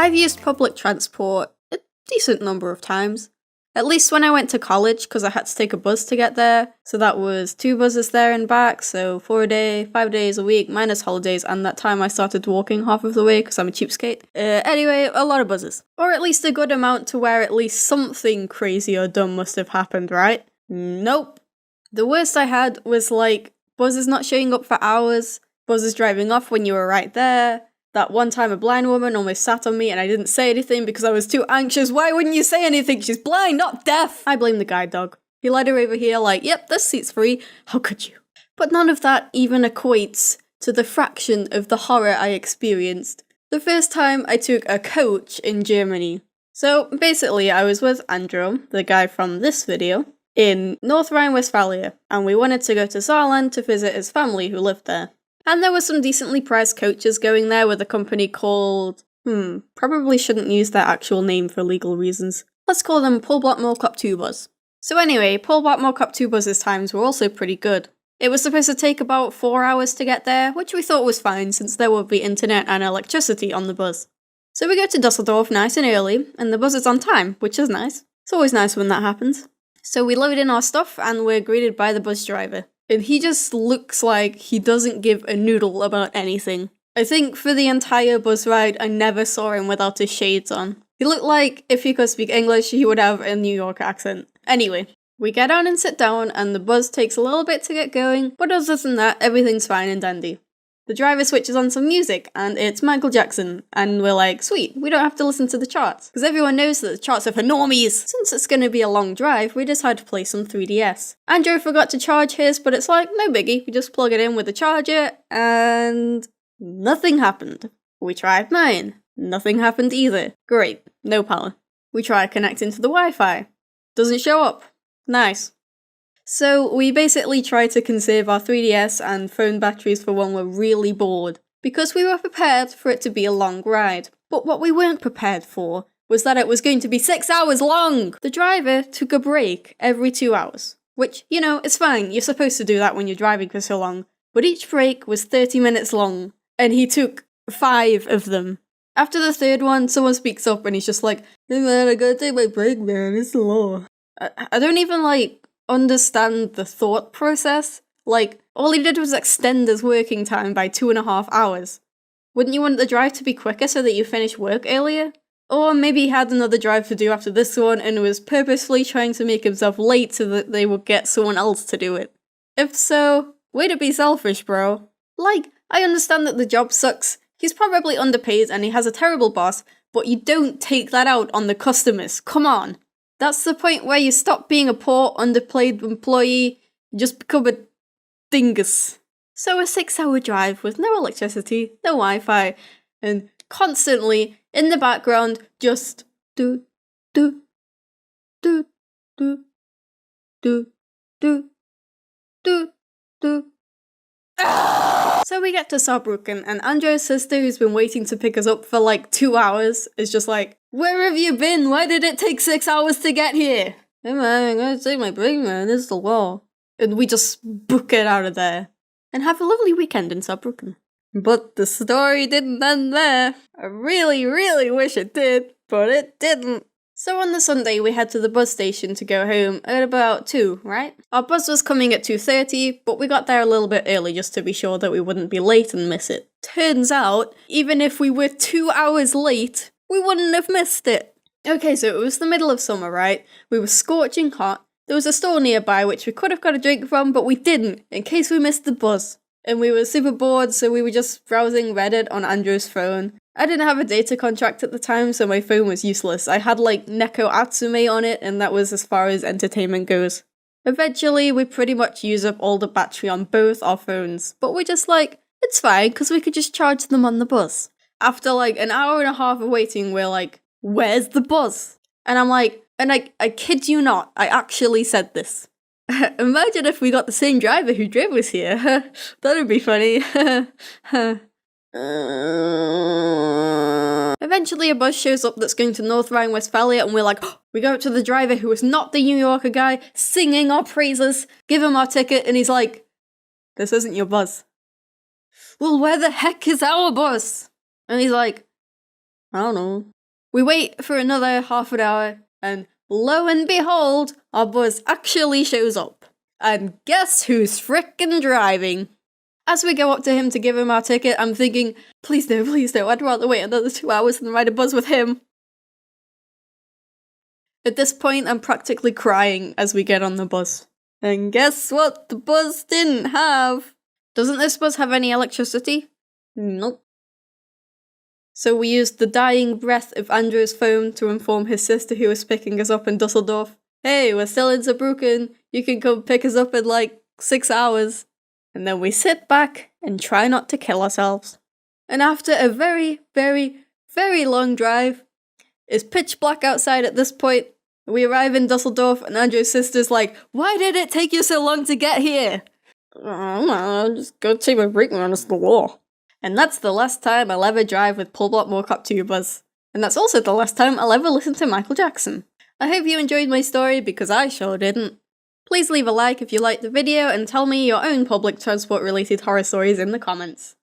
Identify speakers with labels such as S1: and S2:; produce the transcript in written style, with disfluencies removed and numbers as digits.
S1: I've used public transport a decent number of times. At least when I went to college, because I had to take a bus to get there. So that was 2 buses there and back, so 4 a day, 5 days a week, minus holidays, and that time I started walking half of the way because I'm a cheapskate. Anyway, a lot of buses. Or at least a good amount to where at least something crazy or dumb must have happened, right? Nope. The worst I had was like, buses not showing up for hours, buses driving off when you were right there. That one time a blind woman almost sat on me and I didn't say anything because I was too anxious. Why wouldn't you say anything? She's blind, not deaf! I blame the guide dog. He led her over here like, yep, this seat's free. How could you? But none of that even equates to the fraction of the horror I experienced the first time I took a coach in Germany. So basically I was with Andrew, the guy from this video, in North Rhine-Westphalia, and we wanted to go to Saarland to visit his family who lived there. And there were some decently priced coaches going there with a company called... probably shouldn't use their actual name for legal reasons. Let's call them Polblat Molkop 2 Bus. So anyway, Polblat Molkop 2 Bus's times were also pretty good. It was supposed to take about 4 hours to get there, which we thought was fine since there would be internet and electricity on the bus. So we go to Dusseldorf nice and early, and the bus is on time, which is nice. It's always nice when that happens. So we load in our stuff and we're greeted by the bus driver. And he just looks like he doesn't give a noodle about anything. I think for the entire bus ride, I never saw him without his shades on. He looked like if he could speak English, he would have a New York accent. Anyway, we get on and sit down, and the bus takes a little bit to get going, but other than that, everything's fine and dandy. The driver switches on some music, and it's Michael Jackson, and we're like, sweet, we don't have to listen to the charts, because everyone knows that the charts are for normies! Since it's gonna be a long drive, we decide to play some 3DS. Andrew forgot to charge his, but it's like, no biggie, we just plug it in with the charger, and... nothing happened. We tried mine. Nothing happened either. Great, no power. We try connecting to the Wi-Fi. Doesn't show up. Nice. So we basically try to conserve our 3DS and phone batteries for when we're really bored, because we were prepared for it to be a long ride. But what we weren't prepared for was that it was going to be 6 hours long! The driver took a break every 2 hours. Which, you know, it's fine, you're supposed to do that when you're driving for so long. But each break was 30 minutes long, and he took 5 of them. After the third one, someone speaks up and he's just like, hey man, I gotta take my break, man, it's long. I don't even, understand the thought process. All he did was extend his working time by 2.5 hours. Wouldn't you want the drive to be quicker so that you finish work earlier? Or maybe he had another drive to do after this one and was purposefully trying to make himself late so that they would get someone else to do it. If so, way to be selfish, bro. I understand that the job sucks, he's probably underpaid and he has a terrible boss, but you don't take that out on the customers, come on. That's the point where you stop being a poor, underpaid employee, you just become a dingus. So a 6-hour drive with no electricity, no Wi-Fi, and constantly, in the background, just do, do, do, do, do, do, do, do. So we get to Saarbrücken, and Andre's sister, who's been waiting to pick us up for 2 hours, is just like, where have you been? Why did it take 6 hours to get here? Hey man, I'm gonna take my break, man, this is the law. And we just book it out of there. And have a lovely weekend in Saarbrücken. But the story didn't end there. I really, really wish it did, but it didn't. So on the Sunday, we head to the bus station to go home at about 2, right? Our bus was coming at 2:30, but we got there a little bit early just to be sure that we wouldn't be late and miss it. Turns out, even if we were 2 hours late, we wouldn't have missed it. Okay, so it was the middle of summer, right? We were scorching hot. There was a store nearby which we could have got a drink from, but we didn't, in case we missed the bus. And we were super bored, so we were just browsing Reddit on Andrew's phone. I didn't have a data contract at the time, so my phone was useless. I had Neko Atsume on it, and that was as far as entertainment goes. Eventually, we pretty much used up all the battery on both our phones, but we're just it's fine, because we could just charge them on the bus. After an hour and a half of waiting, we're like, where's the bus? And I'm like, and I kid you not, I actually said this. Imagine if we got the same driver who drove us here. That'd be funny. Eventually a bus shows up that's going to North Rhine-Westphalia and we're like, oh, we go up to the driver who is not the New Yorker guy, singing our praises, give him our ticket, and he's like, this isn't your bus. Well, where the heck is our bus? And he's like, I don't know. We wait for another half an hour, and lo and behold, our bus actually shows up. And guess who's frickin' driving? As we go up to him to give him our ticket, I'm thinking, please no, I'd rather wait another 2 hours than ride a bus with him. At this point, I'm practically crying as we get on the bus. And guess what the bus didn't have? Doesn't this bus have any electricity? Nope. So we used the dying breath of Andrew's phone to inform his sister who was picking us up in Dusseldorf. Hey, we're still in Saarbrücken. You can come pick us up in like 6 hours. And then we sit back and try not to kill ourselves. And after a very, very, very long drive, it's pitch black outside at this point. We arrive in Dusseldorf and Andrew's sister's like, why did it take you so long to get here? I don't know, I'm just gonna take my break man, it's the law. And that's the last time I'll ever drive with Pullbot Mocap Tubers. And that's also the last time I'll ever listen to Michael Jackson. I hope you enjoyed my story because I sure didn't. Please leave a like if you liked the video and tell me your own public transport related horror stories in the comments.